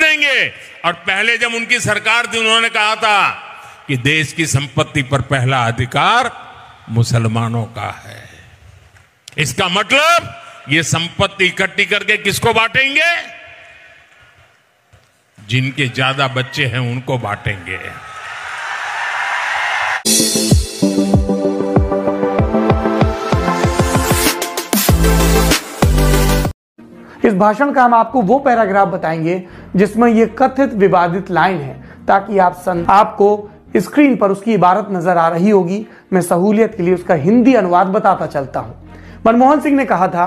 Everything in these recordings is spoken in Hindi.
देंगे। और पहले जब उनकी सरकार थी उन्होंने कहा था कि देश की संपत्ति पर पहला अधिकार मुसलमानों का है। इसका मतलब ये संपत्ति इकट्ठी करके किसको बांटेंगे? जिनके ज्यादा बच्चे हैं उनको बांटेंगे। इस भाषण का हम आपको वो पैराग्राफ बताएंगे जिसमें ये कथित विवादित लाइन है, ताकि आपको स्क्रीन पर उसकी इबारत नजर आ रही होगी। मैं सहूलियत के लिए उसका हिंदी अनुवाद बताता चलता हूं। मनमोहन सिंह ने कहा था,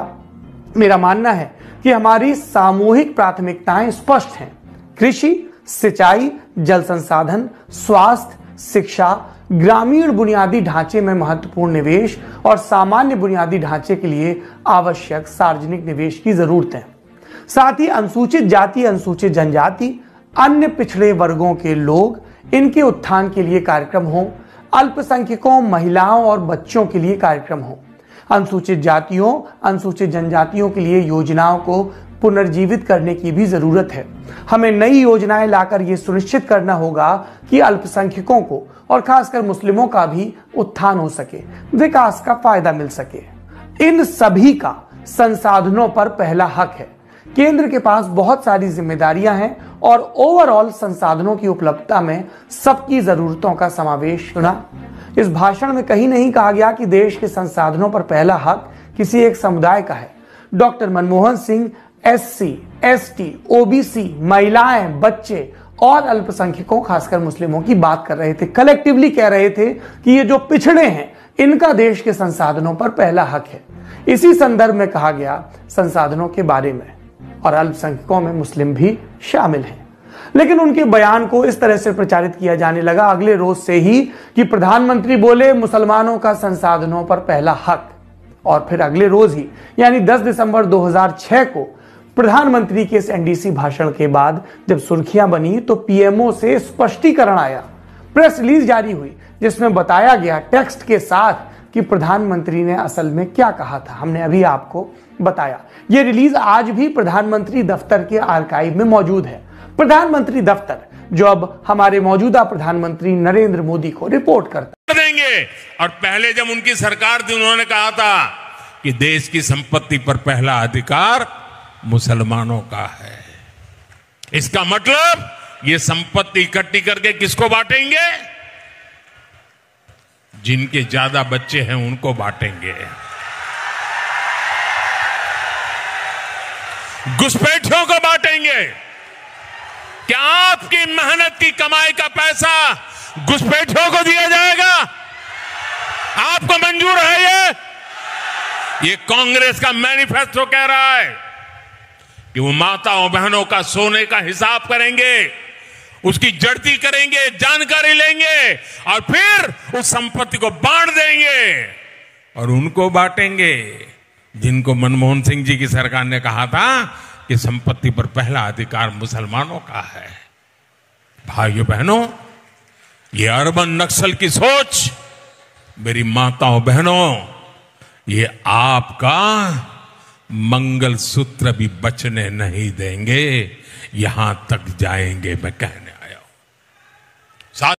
मेरा मानना है कि हमारी सामूहिक प्राथमिकताएं स्पष्ट हैं। कृषि, सिंचाई, जल संसाधन, स्वास्थ्य, शिक्षा, ग्रामीण बुनियादी ढांचे में महत्वपूर्ण निवेश और सामान्य बुनियादी ढांचे के लिए आवश्यक सार्वजनिक निवेश की जरूरत है। साथ ही अनुसूचित जाति, अनुसूचित जनजाति, अन्य पिछड़े वर्गों के लोग, इनके उत्थान के लिए कार्यक्रम हो। अल्पसंख्यकों, महिलाओं और बच्चों के लिए कार्यक्रम हो। अनुसूचित जातियों, अनुसूचित जनजातियों के लिए योजनाओं को पुनर्जीवित करने की भी जरूरत है। हमें नई योजनाएं लाकर यह सुनिश्चित करना होगा कि अल्पसंख्यकों को और खासकर मुस्लिमों का भी उत्थान हो सके, विकास का फायदा मिल सके। इन सभी का संसाधनों पर पहला हक है। केंद्र के पास बहुत सारी जिम्मेदारियां हैं और ओवरऑल संसाधनों की उपलब्धता में सबकी जरूरतों का समावेश होना। इस भाषण में कहीं नहीं कहा गया कि देश के संसाधनों पर पहला हक किसी एक समुदाय का है। Doctor Manmohan Singh SC, ST, OBC, महिलाएं, बच्चे और अल्पसंख्यकों खासकर मुस्लिमों की बात कर रहे थे। कलेक्टिवली कह रहे थे कि ये जो पिछड़े हैं इनका देश के संसाधनों पर पहला हक है। इसी संदर्भ में कहा गया संसाधनों के बारे में, और अल्पसंख्यकों में मुस्लिम भी शामिल हैं। लेकिन उनके बयान को इस तरह से प्रचारित किया जाने लगा अगले रोज से ही कि प्रधानमंत्री बोले मुसलमानों का संसाधनों पर पहला हक, और फिर अगले रोज ही यानी 10 दिसंबर 2006 को प्रधानमंत्री के इस एनडीसी भाषण के बाद जब सुर्खियां बनी तो पीएमओ से स्पष्टीकरण आया। प्रेस रिलीज जारी हुई जिसमें बताया गया टेक्स्ट के साथ कि प्रधानमंत्री ने असल में क्या कहा था। हमने अभी आपको बताया। यह रिलीज आज भी प्रधानमंत्री दफ्तर के आर्काइव में मौजूद है। प्रधानमंत्री दफ्तर जो अब हमारे मौजूदा प्रधानमंत्री नरेंद्र मोदी को रिपोर्ट करता देंगे। और पहले जब उनकी सरकार थी उन्होंने कहा था कि देश की संपत्ति पर पहला अधिकार मुसलमानों का है। इसका मतलब ये संपत्ति इकट्ठी करके किसको बांटेंगे? जिनके ज्यादा बच्चे हैं उनको बांटेंगे। घुसपैठियों को बांटेंगे। क्या आपकी मेहनत की कमाई का पैसा घुसपैठियों को दिया जाएगा? आपको मंजूर है? ये कांग्रेस का मैनिफेस्टो कह रहा है कि वो माताओं बहनों का सोने का हिसाब करेंगे, उसकी जड़ती करेंगे, जानकारी लेंगे और फिर उस संपत्ति को बांट देंगे। और उनको बांटेंगे जिनको मनमोहन सिंह जी की सरकार ने कहा था कि संपत्ति पर पहला अधिकार मुसलमानों का है। भाइयों बहनों, ये अर्बन नक्सल की सोच, मेरी माताओं बहनों, ये आपका मंगलसूत्र भी बचने नहीं देंगे। यहां तक जाएंगे मैं कहने